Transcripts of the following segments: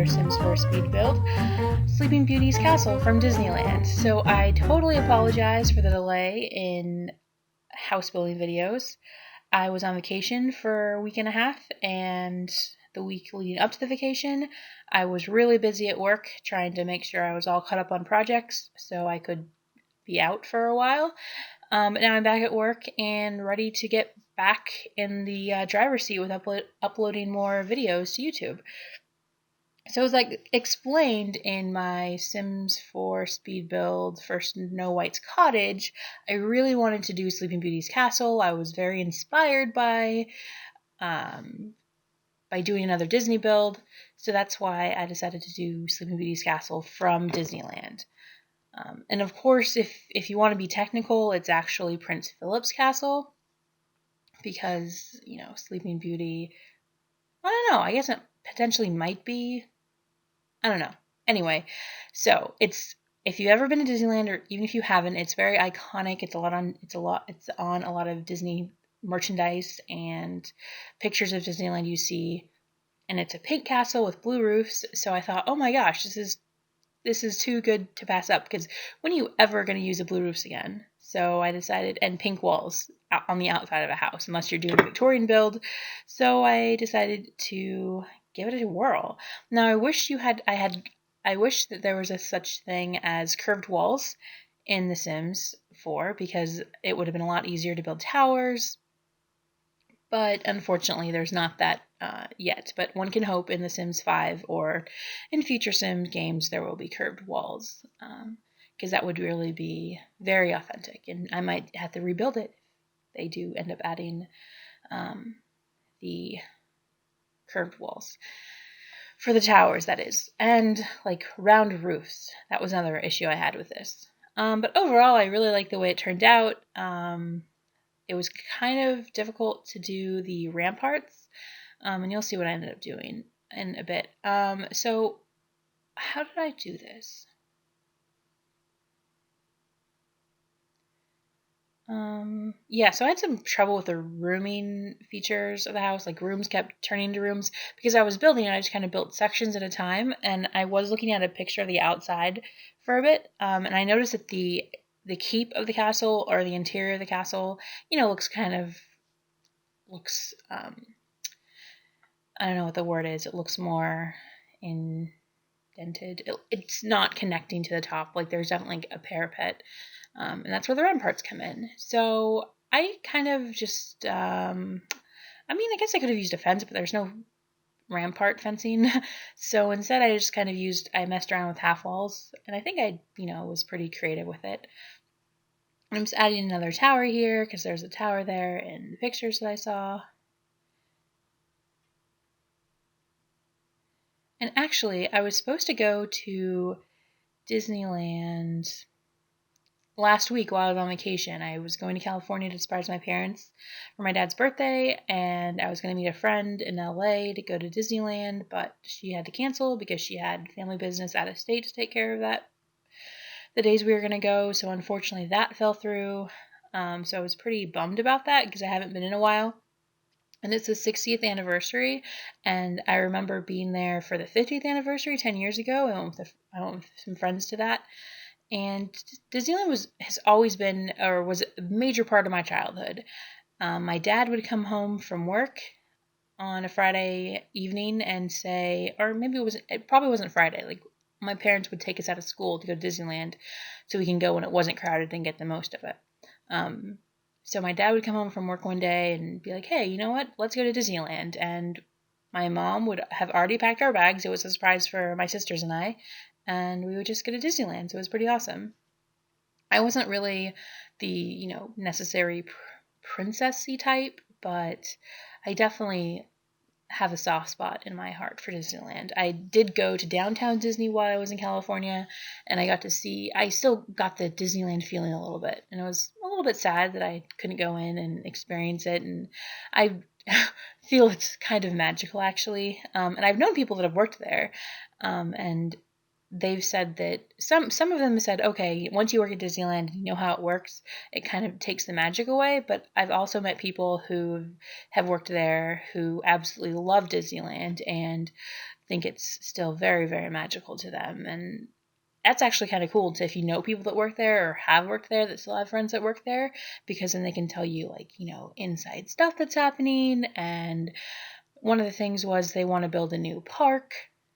Sims 4 speed build, Sleeping Beauty's Castle from Disneyland. So I totally apologize for the delay in house building videos. I was on vacation for a week and a half, and the week leading up to the vacation, I was really busy at work trying to make sure I was all caught up on projects so I could be out for a while. But now I'm back at work and ready to get back in the driver's seat with uploading more videos to YouTube. So as I explained in my Sims 4 speed build for Snow White's Cottage, I really wanted to do Sleeping Beauty's Castle. I was very inspired by doing another Disney build, so that's why I decided to do Sleeping Beauty's Castle from Disneyland. And of course, if you want to be technical, it's actually Prince Philip's castle, because, Sleeping Beauty, I don't know, I guess it potentially might be, I don't know. Anyway, so if you've ever been to Disneyland, or even if you haven't, it's very iconic. It's on a lot of Disney merchandise and pictures of Disneyland you see, and it's a pink castle with blue roofs. So I thought, oh my gosh, this is too good to pass up, because when are you ever going to use the blue roofs again? So I decided, and pink walls on the outside of a house, unless you're doing a Victorian build. So I decided to give it a whirl. Now I wish that there was a such thing as curved walls in The Sims 4, because it would have been a lot easier to build towers. But unfortunately, there's not that yet. But one can hope in The Sims 5 or in future Sims games there will be curved walls, because that would really be very authentic. And I might have to rebuild it if they do end up adding the curved walls. For the towers, that is. And like round roofs. That was another issue I had with this. But overall, I really like the way it turned out. It was kind of difficult to do the ramparts, and you'll see what I ended up doing in a bit. So how did I do this? So I had some trouble with the rooming features of the house. Like, rooms kept turning into rooms because I was building, and I just kind of built sections at a time. And I was looking at a picture of the outside for a bit, and I noticed that the keep of the castle, or the interior of the castle, looks I don't know what the word is. It looks more indented. It's not connecting to the top. Like, there's definitely a parapet, and that's where the ramparts come in. So I kind of just, I guess I could have used a fence, but there's no rampart fencing. So instead I messed around with half walls, and I think I, was pretty creative with it. I'm just adding another tower here because there's a tower there in the pictures that I saw. And actually, I was supposed to go to Disneyland last week while I was on vacation. I was going to California to surprise my parents for my dad's birthday, and I was going to meet a friend in LA to go to Disneyland, but she had to cancel because she had family business out of state to take care of that the days we were going to go. So unfortunately that fell through. So I was pretty bummed about that because I haven't been in a while. And it's the 60th anniversary, and I remember being there for the 50th anniversary 10 years ago. I went with some friends to that. And Disneyland has always been, or was a major part of my childhood. My dad would come home from work on a Friday evening and say, or maybe it probably wasn't Friday. Like, my parents would take us out of school to go to Disneyland so we can go when it wasn't crowded and get the most of it. So my dad would come home from work one day and be like, hey, you know what? Let's go to Disneyland. And my mom would have already packed our bags. It was a surprise for my sisters and I. And we would just go to Disneyland. So it was pretty awesome. I wasn't really the, necessary princessy type, but I definitely have a soft spot in my heart for Disneyland. I did go to downtown Disney while I was in California, and I still got the Disneyland feeling a little bit, and it was a little bit sad that I couldn't go in and experience it, and I feel it's kind of magical, actually, and I've known people that have worked there, and they've said that some of them have said, okay, once you work at Disneyland and you know how it works, it kind of takes the magic away. But I've also met people who have worked there who absolutely love Disneyland, and think it's still very, very magical to them. And that's actually kind of cool if you know people that work there or have worked there that still have friends that work there, because then they can tell you, like, inside stuff that's happening. And one of the things was they want to build a new park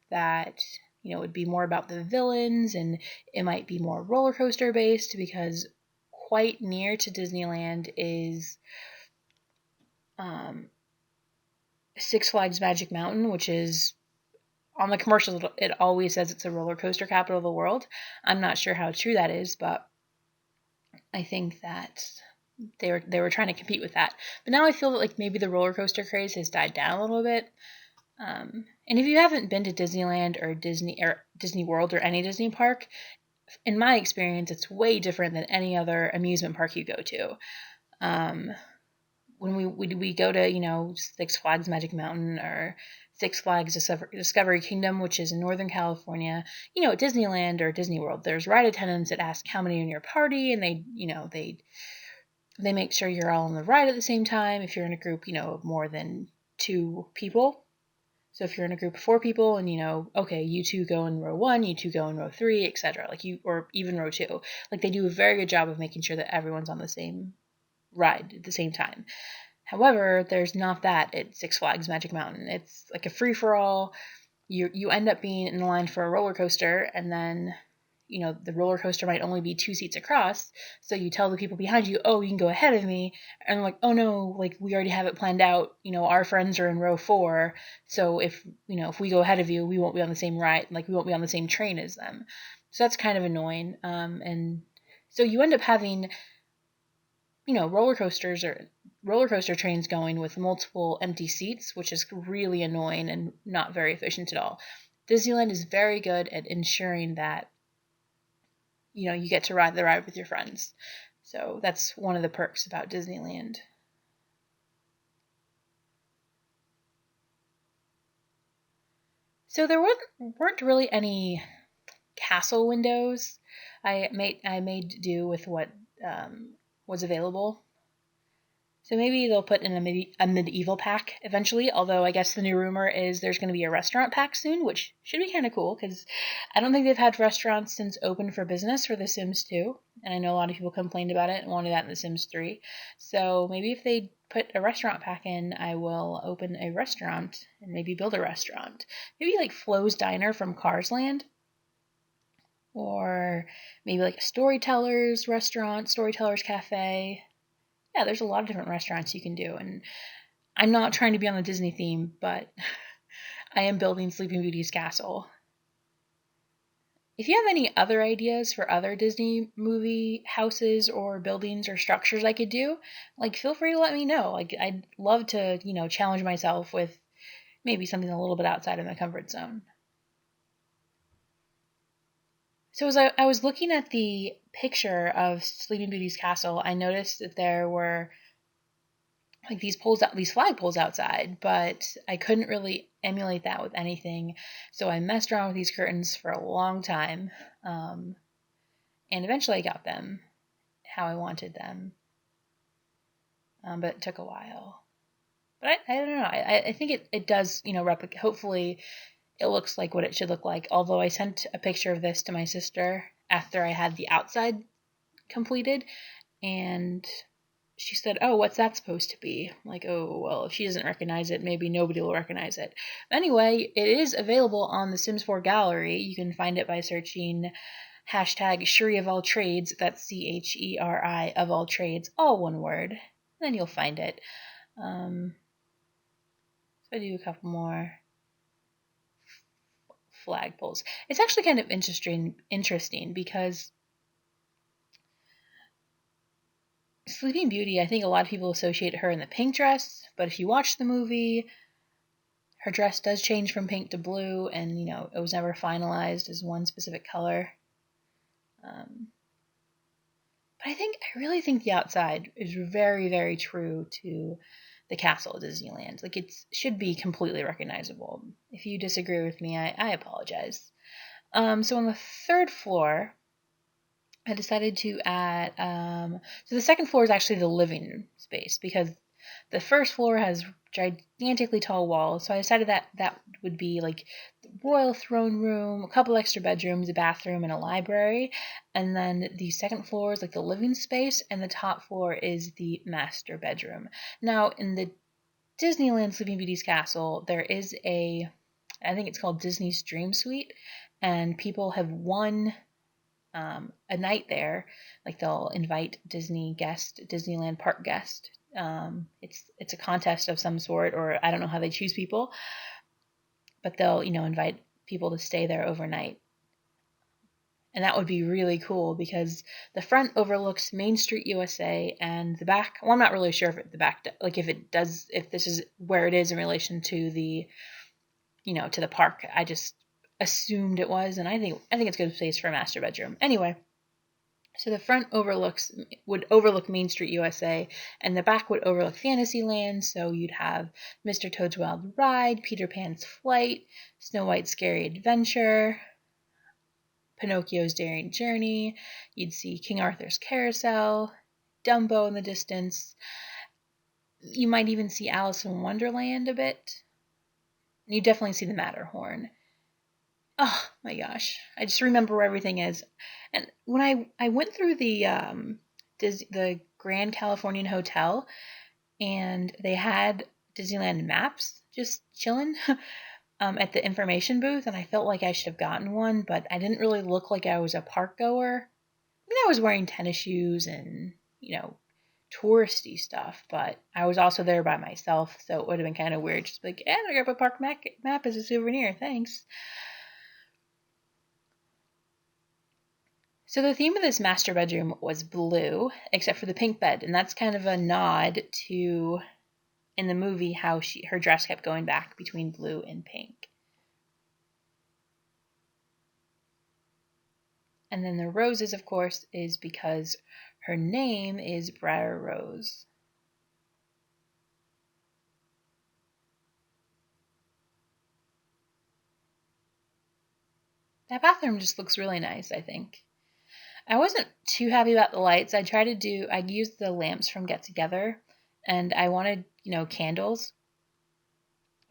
that, would be more about the villains, and it might be more roller coaster based, because quite near to Disneyland is Six Flags Magic Mountain, which is, on the commercials, it always says it's a roller coaster capital of the world. I'm not sure how true that is, but I think that they were trying to compete with that. But now I feel that, like, maybe the roller coaster craze has died down a little bit. And if you haven't been to Disneyland or Disney World or any Disney park, in my experience, it's way different than any other amusement park you go to. When we go to, Six Flags Magic Mountain or Six Flags Discovery Kingdom, which is in Northern California, at Disneyland or Disney World, there's ride attendants that ask how many are in your party, and they make sure you're all on the ride at the same time if you're in a group, of more than 2 people. So if you're in a group of 4 people and, okay, you 2 go in row 1, you 2 go in row 3, etc., or even row 2, like, they do a very good job of making sure that everyone's on the same ride at the same time. However, there's not that at Six Flags Magic Mountain. It's like a free-for-all. You end up being in line for a roller coaster, and then, the roller coaster might only be 2 seats across, so you tell the people behind you, oh, you can go ahead of me, and they're like, oh no, like, we already have it planned out, our friends are in row 4, so if we go ahead of you, we won't be on the same ride, like, we won't be on the same train as them. So that's kind of annoying, and so you end up having, roller coaster trains going with multiple empty seats, which is really annoying and not very efficient at all. Disneyland is very good at ensuring that you get to ride the ride with your friends. So that's one of the perks about Disneyland. So there weren't really any castle windows. I made do with what was available. So maybe they'll put in a medieval pack eventually, although I guess the new rumor is there's going to be a restaurant pack soon, which should be kind of cool, because I don't think they've had restaurants since Open for Business for The Sims 2, and I know a lot of people complained about it and wanted that in The Sims 3. So maybe if they put a restaurant pack in, I will open a restaurant and maybe build a restaurant. Maybe like Flo's Diner from Cars Land, or maybe like a Storyteller's restaurant, Storyteller's Cafe. Yeah, there's a lot of different restaurants you can do, and I'm not trying to be on the Disney theme, but I am building Sleeping Beauty's castle. If you have any other ideas for other Disney movie houses or buildings or structures I could do, like, feel free to let me know. Like, I'd love to, challenge myself with maybe something a little bit outside of my comfort zone. So as I was looking at the picture of Sleeping Beauty's castle, I noticed that there were like these flag poles outside, but I couldn't really emulate that with anything. So I messed around with these curtains for a long time, and eventually I got them how I wanted them, but it took a while. But I don't know. I think it does, replicate. Hopefully it looks like what it should look like. Although I sent a picture of this to my sister after I had the outside completed, and she said, oh, what's that supposed to be? I'm like, oh, well, if she doesn't recognize it, maybe nobody will recognize it. But anyway, it is available on the Sims 4 gallery. You can find it by searching hashtag Cheri of all trades. That's CHERI of all trades, all one word. Then you'll find it. So I do a couple more flagpoles. It's actually kind of interesting because Sleeping Beauty, I think a lot of people associate her in the pink dress, but if you watch the movie, her dress does change from pink to blue, and, it was never finalized as one specific color. But I really think the outside is very, very true to the castle at Disneyland. Like, it should be completely recognizable. If you disagree with me, I apologize. So on the 3rd floor, I decided to add, so the 2nd floor is actually the living space, because the first floor has gigantically tall walls, so I decided that that would be like the royal throne room, a couple extra bedrooms, a bathroom, and a library. And then the second floor is like the living space, and the top floor is the master bedroom. Now, in the Disneyland Sleeping Beauty's castle, there is I think it's called Disney's Dream Suite, and people have won a night there. Like they'll invite Disneyland park guest. It's a contest of some sort, or I don't know how they choose people, but they'll invite people to stay there overnight. And that would be really cool because the front overlooks Main Street, USA, and the back. Well, I'm not really sure if the back, like if this is where it is in relation to the, to the park. I just assumed it was, and I think it's a good place for a master bedroom. Anyway, so the front would overlook Main Street, USA, and the back would overlook Fantasyland. So you'd have Mr. Toad's Wild Ride, Peter Pan's Flight, Snow White's Scary Adventure, Pinocchio's Daring Journey. You'd see King Arthur's Carousel, Dumbo in the distance. You might even see Alice in Wonderland a bit. And you definitely see the Matterhorn. Oh my gosh, I just remember where everything is. And when I went through the Grand Californian Hotel, and they had Disneyland maps just chilling at the information booth, and I felt like I should have gotten one, but I didn't really look like I was a park goer. I mean, I was wearing tennis shoes and touristy stuff, but I was also there by myself, so it would have been kind of weird just like, I grab a park map as a souvenir, thanks. So the theme of this master bedroom was blue, except for the pink bed, and that's kind of a nod to, in the movie, how her dress kept going back between blue and pink. And then the roses, of course, is because her name is Briar Rose. That bathroom just looks really nice, I think. I wasn't too happy about the lights. I used the lamps from Get Together, and I wanted, candles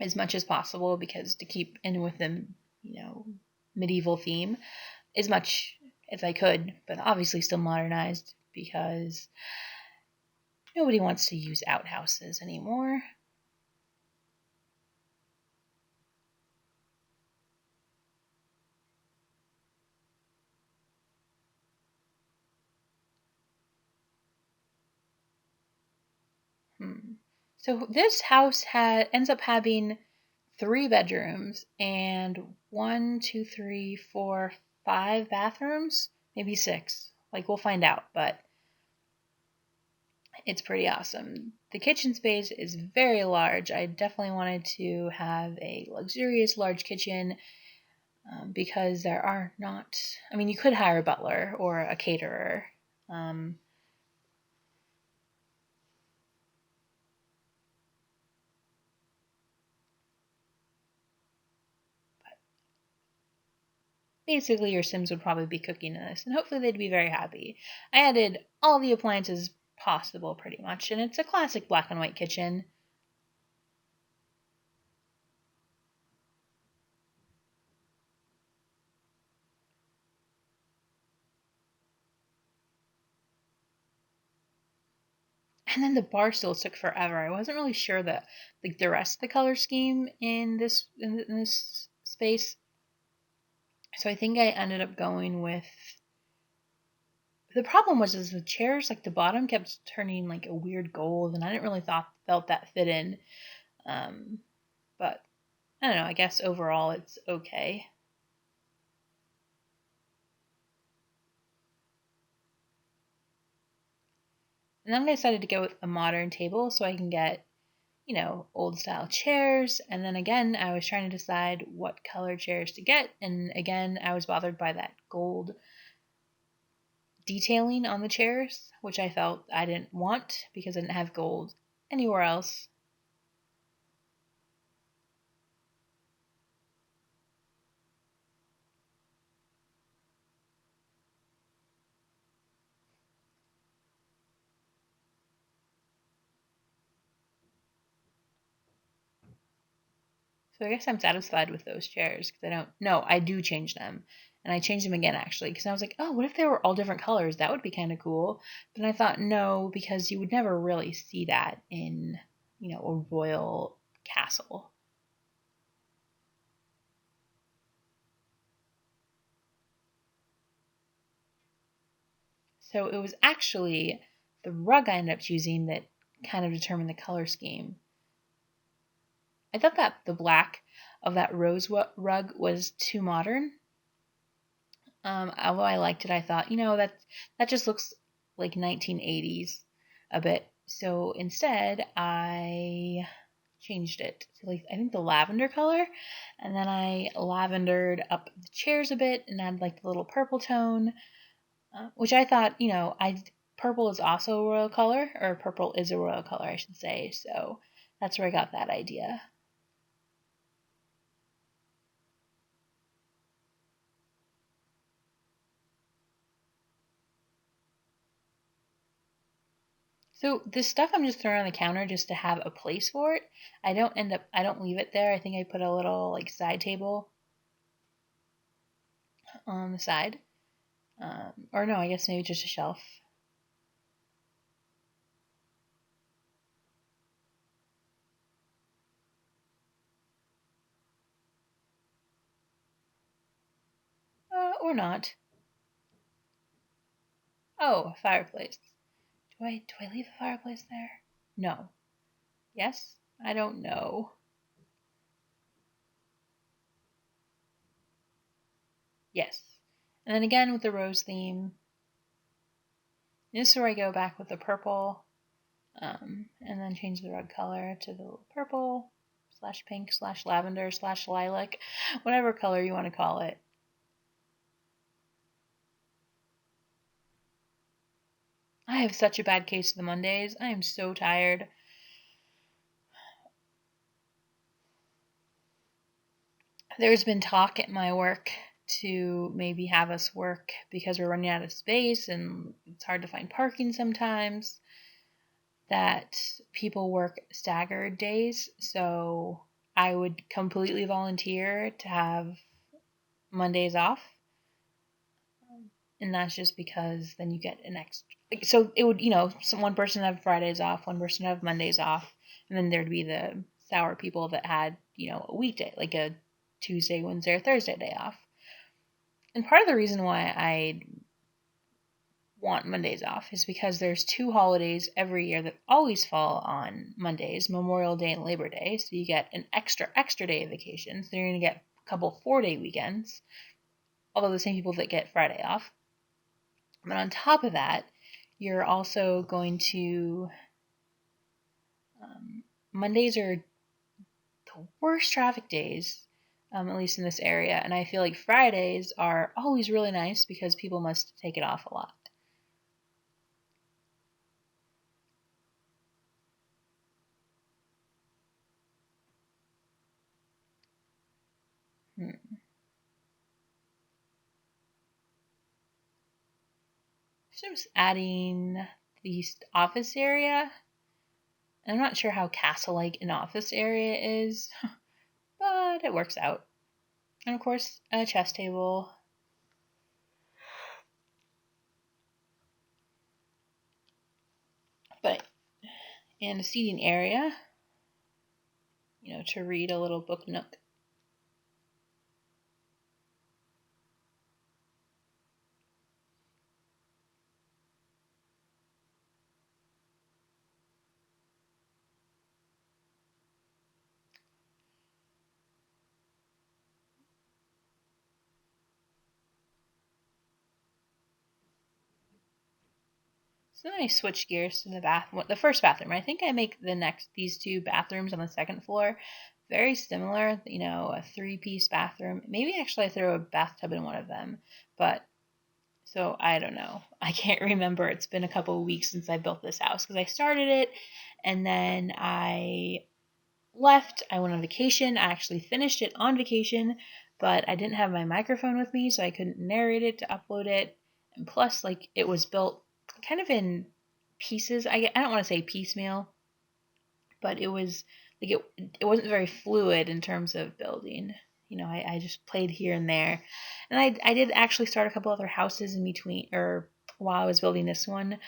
as much as possible because to keep in with the, medieval theme as much as I could, but obviously still modernized because nobody wants to use outhouses anymore. So this house ends up having 3 bedrooms and 1, 2, 3, 4, 5 bathrooms, maybe 6. Like we'll find out, but it's pretty awesome. The kitchen space is very large. I definitely wanted to have a luxurious large kitchen because there are not. I mean, you could hire a butler or a caterer. Basically, your Sims would probably be cooking in this, and hopefully they'd be very happy. I added all the appliances possible, pretty much, and it's a classic black and white kitchen. And then the bar stools took forever. I wasn't really sure that like the rest of the color scheme in this space. So I think I ended up going with. The problem was is the chairs, like the bottom kept turning like a weird gold, and I didn't really felt that fit in. But I don't know. I guess overall it's okay. And then I decided to go with a modern table so I can get, old style chairs. And then again, I was trying to decide what color chairs to get. And again, I was bothered by that gold detailing on the chairs, which I felt I didn't want because I didn't have gold anywhere else. So I guess I'm satisfied with those chairs because I do change them. And I changed them again actually because I was like, oh, what if they were all different colors? That would be kind of cool. But I thought no, because you would never really see that in, a royal castle. So it was actually the rug I ended up choosing that kind of determined the color scheme. I thought that the black of that rose rug was too modern. Although I liked it, I thought, that just looks like 1980s a bit. So instead, I changed it to like I think the lavender color, and then I lavendered up the chairs a bit and added like the little purple tone, which I thought, purple is also a royal color, or purple is a royal color, I should say. So that's where I got that idea. So this stuff I'm just throwing on the counter just to have a place for it. I don't leave it there. I think I put a little like side table on the side. Or no, I guess maybe just a shelf. Or not. Oh, a fireplace. Do I leave a fireplace there? No. Yes? I don't know. Yes. And then again with the rose theme. This is where I go back with the purple. And then change the rug color to the purple / pink / lavender / lilac, whatever color you want to call it. I have such a bad case of the Mondays. I am so tired. There's been talk at my work to maybe have us work because we're running out of space and it's hard to find parking sometimes, that people work staggered days. So I would completely volunteer to have Mondays off. And that's just because then you get an extra. So it would, one person have Fridays off, one person have Mondays off, and then there'd be the sour people that had, a weekday, like a Tuesday, Wednesday, or Thursday day off. And part of the reason why I want Mondays off is because there's 2 holidays every year that always fall on Mondays, Memorial Day and Labor Day. So you get an extra day of vacation. So you're going to get a couple 4-day weekends, although the same people that get Friday off. But on top of that, you're also going to Mondays are the worst traffic days, at least in this area. And I feel like Fridays are always really nice because people must take it off a lot. So I'm just adding the office area. I'm not sure how castle-like an office area is, but it works out. And of course, a chess table. And a seating area, to read a little book nook. So then I switch gears to the first bathroom. I think I make these 2 bathrooms on the second floor very similar, a 3-piece bathroom. Maybe actually I throw a bathtub in one of them, but so I don't know. I can't remember. It's been a couple of weeks since I built this house because I started it and then I left. I went on vacation. I actually finished it on vacation, but I didn't have my microphone with me, so I couldn't narrate it to upload it. And plus, it was built kind of in pieces. I don't want to say piecemeal, but it was like it wasn't very fluid in terms of building. I just played here and there. And I did actually start a couple other houses in between, or while I was building this one.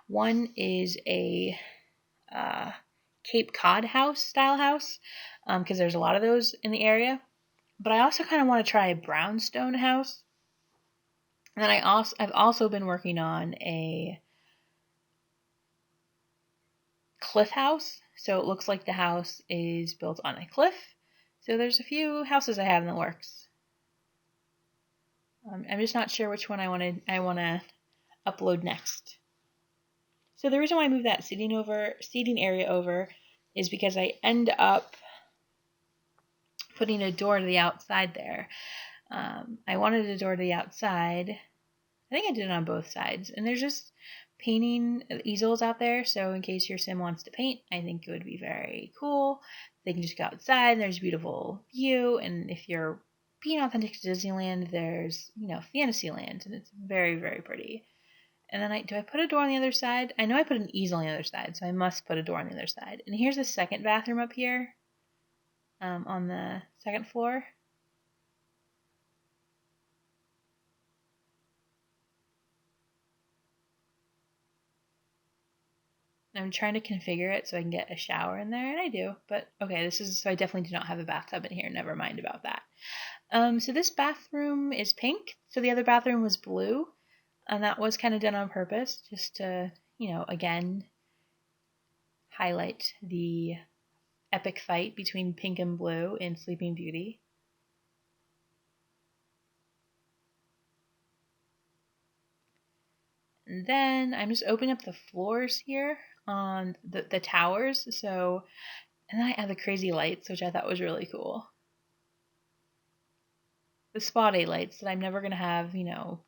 One is a Cape Cod house style house, because there's a lot of those in the area. But I also kind of want to try a brownstone house. And then I've also been working on a cliff house. So it looks like the house is built on a cliff. So there's a few houses I have in the works. I'm just not sure which one I want to upload next. So the reason why I moved that seating area over is because I end up putting a door to the outside there. I wanted a door to the outside. I think I did it on both sides. And there's just painting easels out there. So in case your sim wants to paint, I think it would be very cool. They can just go outside and there's a beautiful view. And if you're being authentic to Disneyland, there's, Fantasyland. And it's very, very pretty. And then do I put a door on the other side? I know I put an easel on the other side, so I must put a door on the other side. And here's the second bathroom up here, on the second floor. I'm trying to configure it so I can get a shower in there, and I do. But okay, so I definitely do not have a bathtub in here. Never mind about that. So this bathroom is pink. So the other bathroom was blue, and that was kind of done on purpose, just to, again, highlight the epic fight between pink and blue in Sleeping Beauty. And then I'm just opening up the floors here on the towers. So, and then I add the crazy lights, which I thought was really cool. The spa day lights that I'm never going to have, a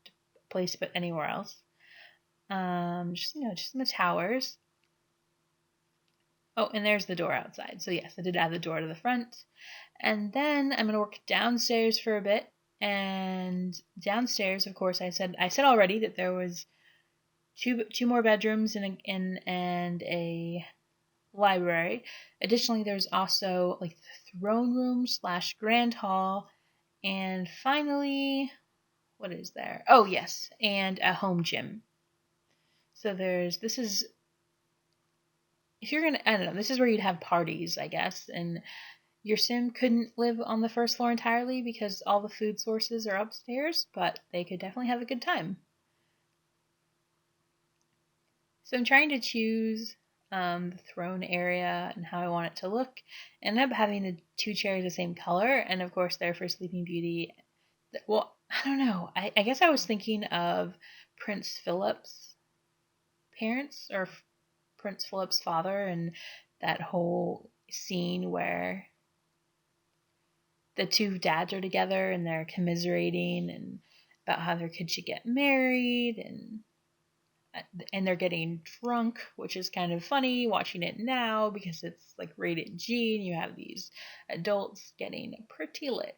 place to put anywhere else. Just in the towers. Oh, and there's the door outside. So yes, I did add the door to the front. And then I'm going to work downstairs for a bit. And downstairs, of course, I said already that there was two more bedrooms and a library. Additionally, there's also like the throne room / grand hall, and finally, what is there? Oh yes, and a home gym. So this is, if you're gonna, I don't know, this is where you'd have parties, I guess, and your sim couldn't live on the first floor entirely because all the food sources are upstairs, but they could definitely have a good time. So I'm trying to choose the throne area and how I want it to look. I ended up having the two chairs the same color, and of course they're for Sleeping Beauty. Well, I don't know. I guess I was thinking of Prince Philip's parents, or Prince Philip's father, and that whole scene where the two dads are together and they're commiserating and about how their kid should get married, and they're getting drunk, which is kind of funny watching it now because it's like rated G and you have these adults getting pretty lit.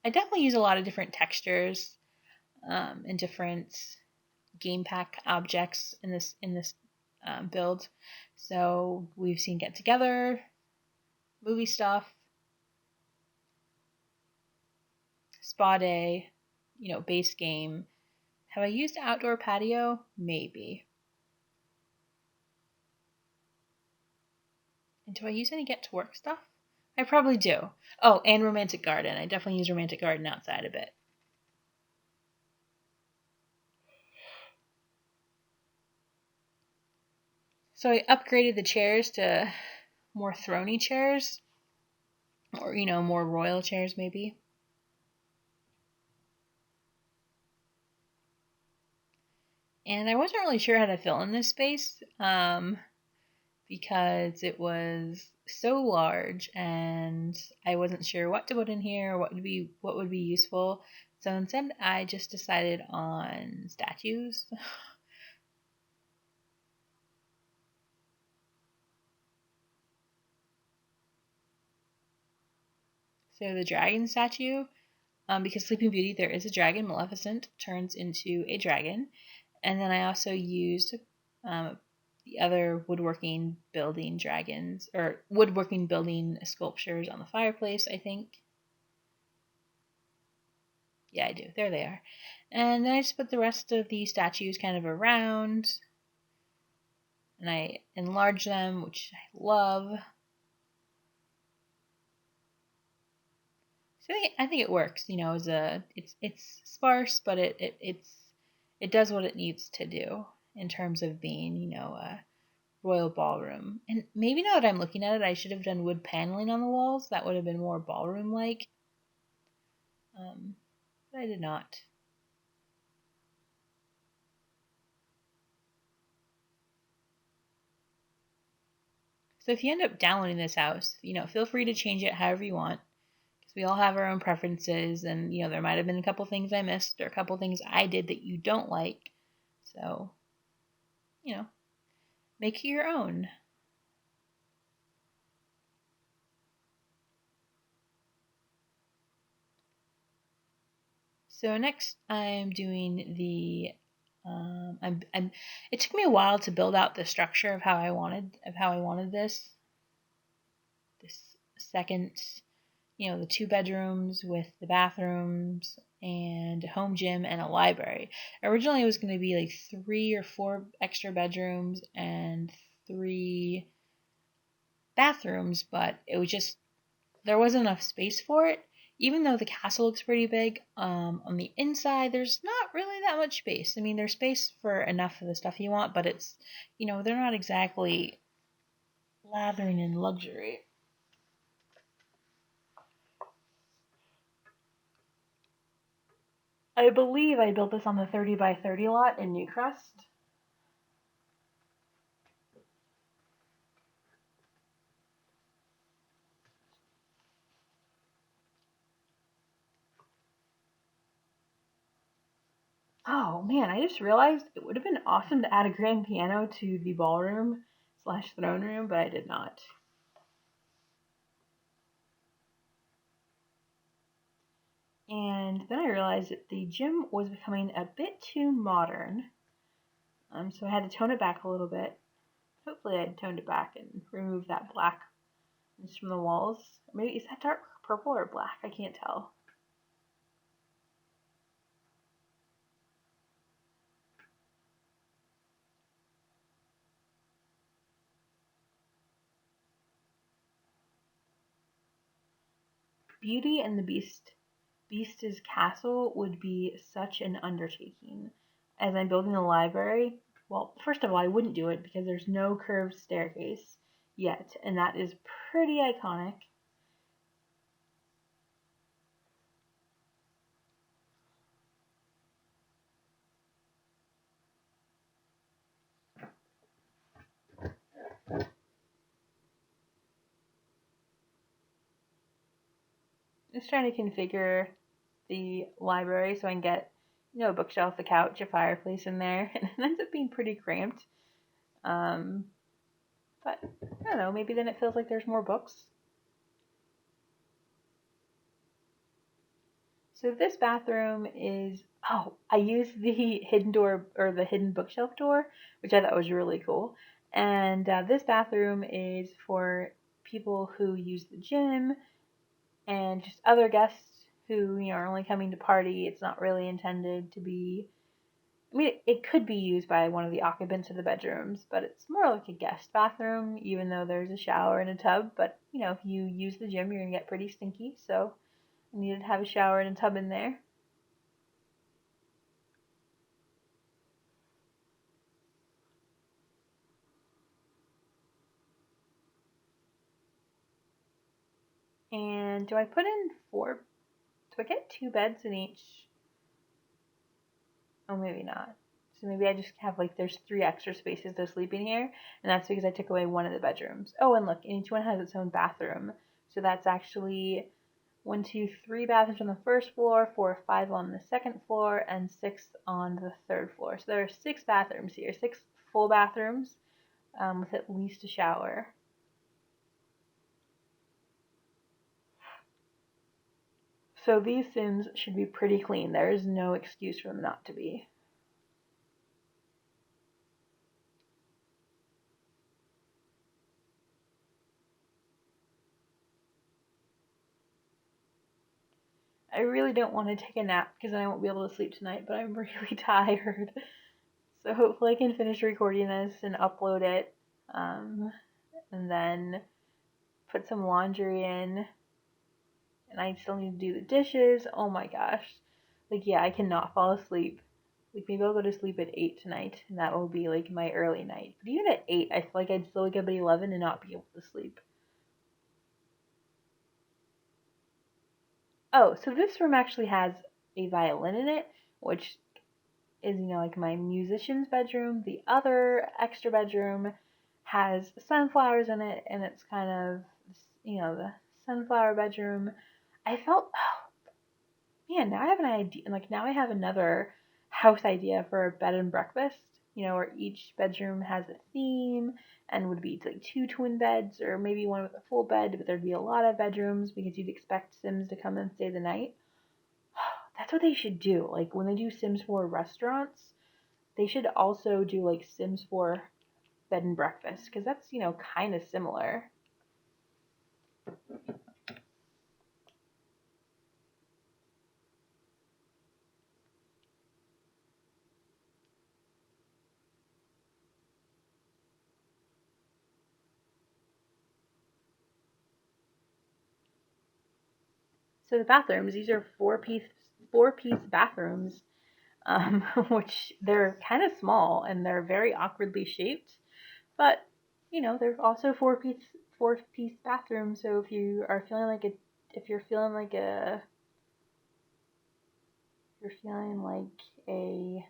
I definitely use a lot of different textures and different game pack objects in this build. So we've seen Get Together, movie stuff, spa day, base game. Have I used outdoor patio? Maybe. And do I use any Get to Work stuff? I probably do. Oh, and Romantic Garden. I definitely use Romantic Garden outside a bit. So I upgraded the chairs to more throny chairs, or more royal chairs maybe. And I wasn't really sure how to fill in this space because it was so large and I wasn't sure what to put in here, what would be useful. So instead I just decided on statues. So the dragon statue, because Sleeping Beauty, there is a dragon. Maleficent turns into a dragon. And then I also used The other woodworking building dragons, or woodworking building sculptures on the fireplace, I think. Yeah, I do. There they are. And then I just put the rest of the statues kind of around, and I enlarge them, which I love. So I think it works. It's sparse, but it does what it needs to do in terms of being a royal ballroom. And maybe now that I'm looking at it, I should have done wood paneling on the walls. That would have been more ballroom like. But I did not. So if you end up downloading this house, feel free to change it however you want. Because we all have our own preferences, and there might have been a couple things I missed or a couple things I did that you don't like. So, make it your own. So next, I'm doing the. It took me a while to build out the structure of how I wanted this. This second, the 2 bedrooms with the bathrooms and a home gym and a library. Originally, it was going to be like 3 or 4 extra bedrooms and 3 bathrooms, but it was just there wasn't enough space for it. Even though the castle looks pretty big, on the inside there's not really that much space. I mean, there's space for enough of the stuff you want, but it's they're not exactly lathering in luxury. I believe I built this on the 30 by 30 lot in Newcrest. Oh man, I just realized it would have been awesome to add a grand piano to the ballroom slash throne room, but I did not. And then I realized that the gym was becoming a bit too modern. So I had to tone it back a little bit. Hopefully I toned it back and removed that black from the walls. Maybe is that dark purple or black? I can't tell. Beauty and the Beast's castle would be such an undertaking. As I'm building the library, well, first of all, I wouldn't do it because there's no curved staircase yet, and that is pretty iconic. Just trying to configure the library so I can get, a bookshelf, a couch, a fireplace in there, and it ends up being pretty cramped. But I don't know, maybe then it feels like there's more books. So this bathroom is, I used the hidden door or the hidden bookshelf door, which I thought was really cool. And this bathroom is for people who use the gym and just other guests who, are only coming to party. It's not really intended to be, it could be used by one of the occupants of the bedrooms, but it's more like a guest bathroom, even though there's a shower and a tub. But, if you use the gym, you're going to get pretty stinky. So I needed to have a shower and a tub in there. And do I put in 4? Do I get 2 beds in each? Oh, maybe not. So maybe I just have there's 3 extra spaces to sleep in here, and that's because I took away one of the bedrooms. Oh, and look, each one has its own bathroom. So that's actually 1, 2, 3 bathrooms on the first floor, 4, 5 on the second floor, and 6 on the third floor. So there are 6 bathrooms here, 6 full bathrooms with at least a shower. So these Sims should be pretty clean. There is no excuse for them not to be. I really don't want to take a nap because then I won't be able to sleep tonight, but I'm really tired. So hopefully I can finish recording this and upload it, and then put some laundry in. And I still need to do the dishes. Oh my gosh. Like, yeah, I cannot fall asleep. Like, maybe I'll go to sleep at 8 tonight, and that will be like my early night. But even at 8, I feel like I'd still wake up at 11 and not be able to sleep. Oh, so this room actually has a violin in it, which is, like my musician's bedroom. The other extra bedroom has sunflowers in it, and it's kind of, the sunflower bedroom. I felt, man, now I have an idea. Like, now I have another house idea for a bed and breakfast, where each bedroom has a theme and would be like two twin beds or maybe one with a full bed, but there'd be a lot of bedrooms because you'd expect Sims to come and stay the night. That's what they should do. Like, when they do Sims 4 restaurants, they should also do like Sims 4 bed and breakfast because that's, kind of similar. So the bathrooms, these are four piece bathrooms, which they're kind of small and they're very awkwardly shaped, but they're also four piece bathrooms. So if you are feeling like a if you're feeling like a you're feeling like a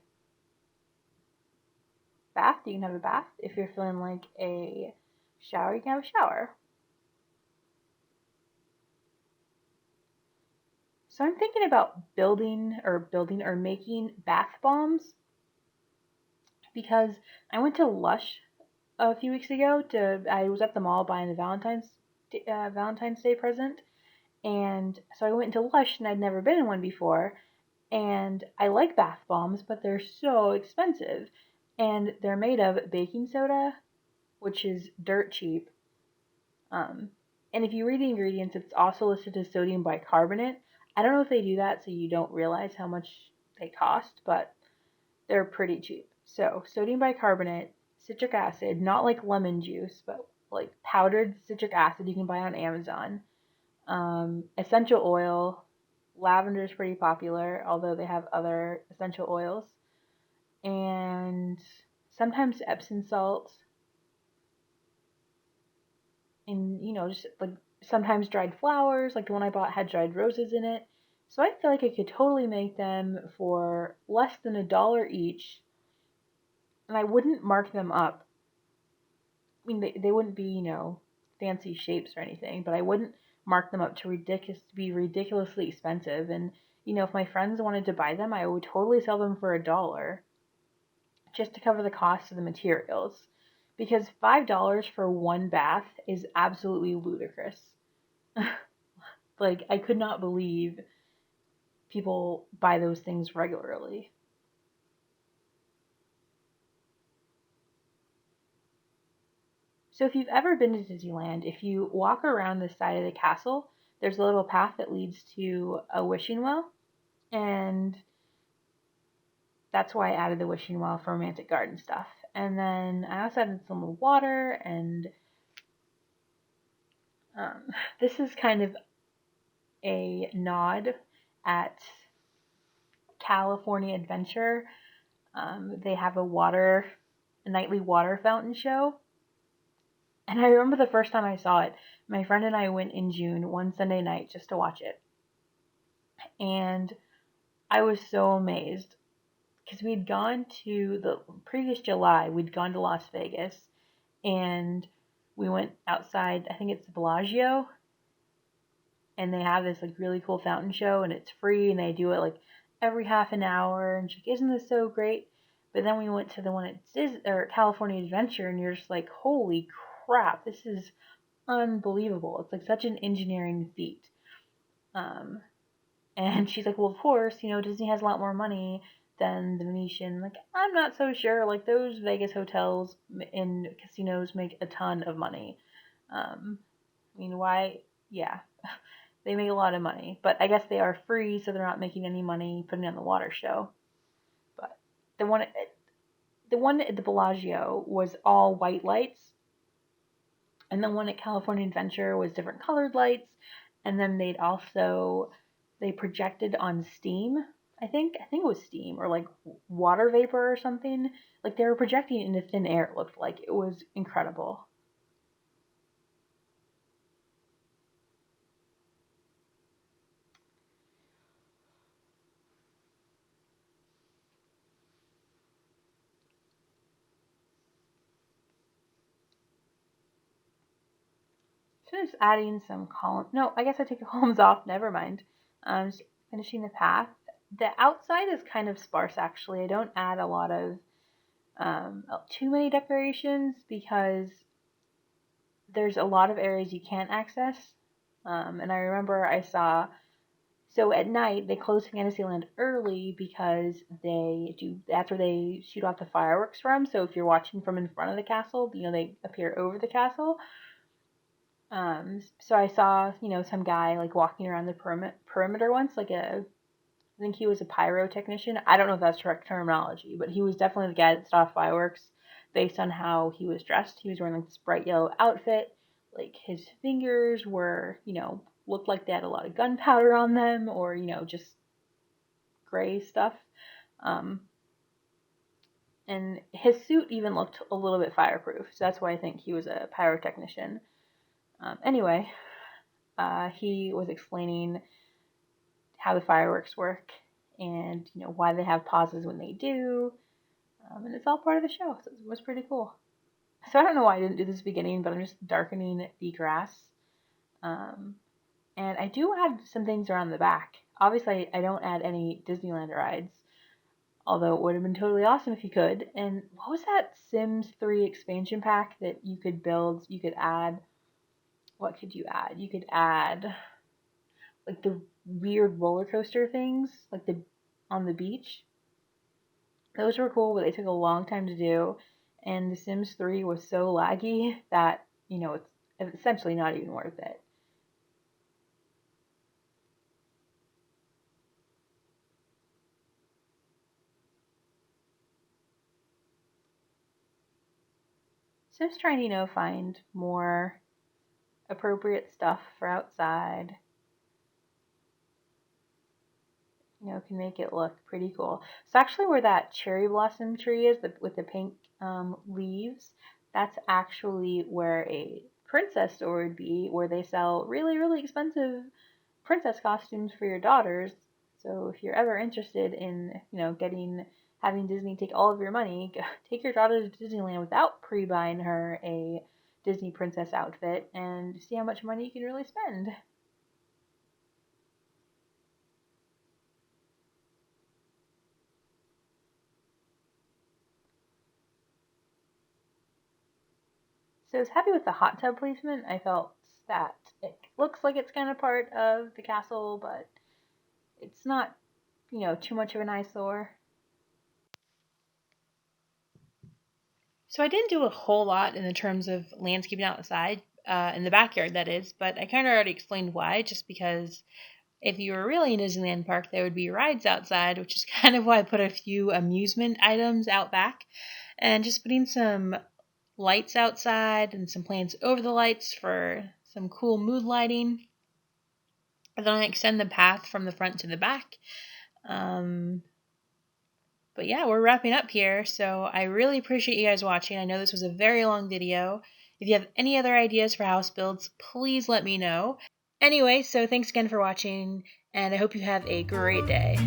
bath, you can have a bath. If you're feeling like a shower, you can have a shower. So I'm thinking about building or making bath bombs because I went to Lush a few weeks ago. I was at the mall buying a Valentine's Day present, and so I went into Lush and I'd never been in one before. And I like bath bombs, but they're so expensive, and they're made of baking soda, which is dirt cheap. Um, and if you read the ingredients, it's also listed as sodium bicarbonate. I don't know if they do that so you don't realize how much they cost, but they're pretty cheap. So, sodium bicarbonate, citric acid, not like lemon juice, but like powdered citric acid you can buy on Amazon. Essential oil, lavender is pretty popular, although they have other essential oils. And sometimes Epsom salt, and just like sometimes dried flowers, like the one I bought had dried roses in it. So I feel like I could totally make them for less than $1 each, and I wouldn't mark them up. I mean, they wouldn't be, fancy shapes or anything, but I wouldn't mark them up to be ridiculously expensive. And if my friends wanted to buy them, I would totally sell them for $1 just to cover the cost of the materials. Because $5 for one bath is absolutely ludicrous. Like, I could not believe people buy those things regularly. So if you've ever been to Disneyland, if you walk around the side of the castle, there's a little path that leads to a wishing well, and that's why I added the wishing well for romantic garden stuff. And then I also added some water, and this is kind of a nod at California Adventure. They have a nightly water fountain show. And I remember the first time I saw it, my friend and I went in June one Sunday night just to watch it. And I was so amazed because we'd gone to the previous July, we'd gone to Las Vegas, and we went outside, I think it's the Bellagio, and they have this like really cool fountain show, and it's free, and they do it like every half an hour, and she's like, isn't this so great? But then we went to the one at California Adventure, and you're just like, holy crap, this is unbelievable. It's like such an engineering feat. Um, and she's like, well, of course, Disney has a lot more money than the Venetian. Like, I'm not so sure. Like, those Vegas hotels and casinos make a ton of money. I mean, why? Yeah. they make a lot of money, but I guess they are free, so they're not making any money putting on the water show. But the one at the Bellagio was all white lights, and the one at California Adventure was different colored lights, and then they projected on steam. I think it was steam or like water vapor or something. Like they were projecting into thin air. It looked like it was incredible. So just adding some columns. No, I guess I took the columns off. Never mind. Just finishing the path. The outside is kind of sparse actually. I don't add a lot of too many decorations because there's a lot of areas you can't access. And I remember so at night they close Fantasyland early because that's where they shoot off the fireworks from. So if you're watching from in front of the castle, they appear over the castle. So I saw, some guy like walking around the perimeter once, I think he was a pyrotechnician. I don't know if that's correct terminology, but he was definitely the guy that saw fireworks based on how he was dressed. He was wearing like this bright yellow outfit. Like his fingers were, looked like they had a lot of gunpowder on them or, just gray stuff. And his suit even looked a little bit fireproof. So that's why I think he was a pyrotechnician. Anyway, he was explaining how the fireworks work and why they have pauses when they do, and it's all part of the show, so it was pretty cool. So I don't know why I didn't do this beginning, but I'm just darkening the grass, and I do add some things around the back. Obviously I don't add any Disneyland rides, although it would have been totally awesome if you could. And what was that Sims 3 expansion pack that you could build? You could add, what could you add? You could add like the weird roller coaster things, like on the beach. Those were cool, but they took a long time to do. And The Sims 3 was so laggy that, it's essentially not even worth it. So just trying to, find more appropriate stuff for outside. Can make it look pretty cool. So actually where that cherry blossom tree is with the pink leaves, that's actually where a princess store would be, where they sell really, really expensive princess costumes for your daughters. So if you're ever interested in, having Disney take all of your money, take your daughter to Disneyland without pre-buying her a Disney princess outfit and see how much money you can really spend. So I was happy with the hot tub placement. I felt that it looks like it's kind of part of the castle, but it's not, too much of an eyesore. So I didn't do a whole lot in the terms of landscaping outside, in the backyard that is, but I kind of already explained why, just because if you were really in Disneyland Park, there would be rides outside, which is kind of why I put a few amusement items out back, and just putting some lights outside and some plants over the lights for some cool mood lighting. And then I extend the path from the front to the back. But yeah, we're wrapping up here, so I really appreciate you guys watching. I know this was a very long video. If you have any other ideas for house builds, please let me know. Anyway, so thanks again for watching, and I hope you have a great day.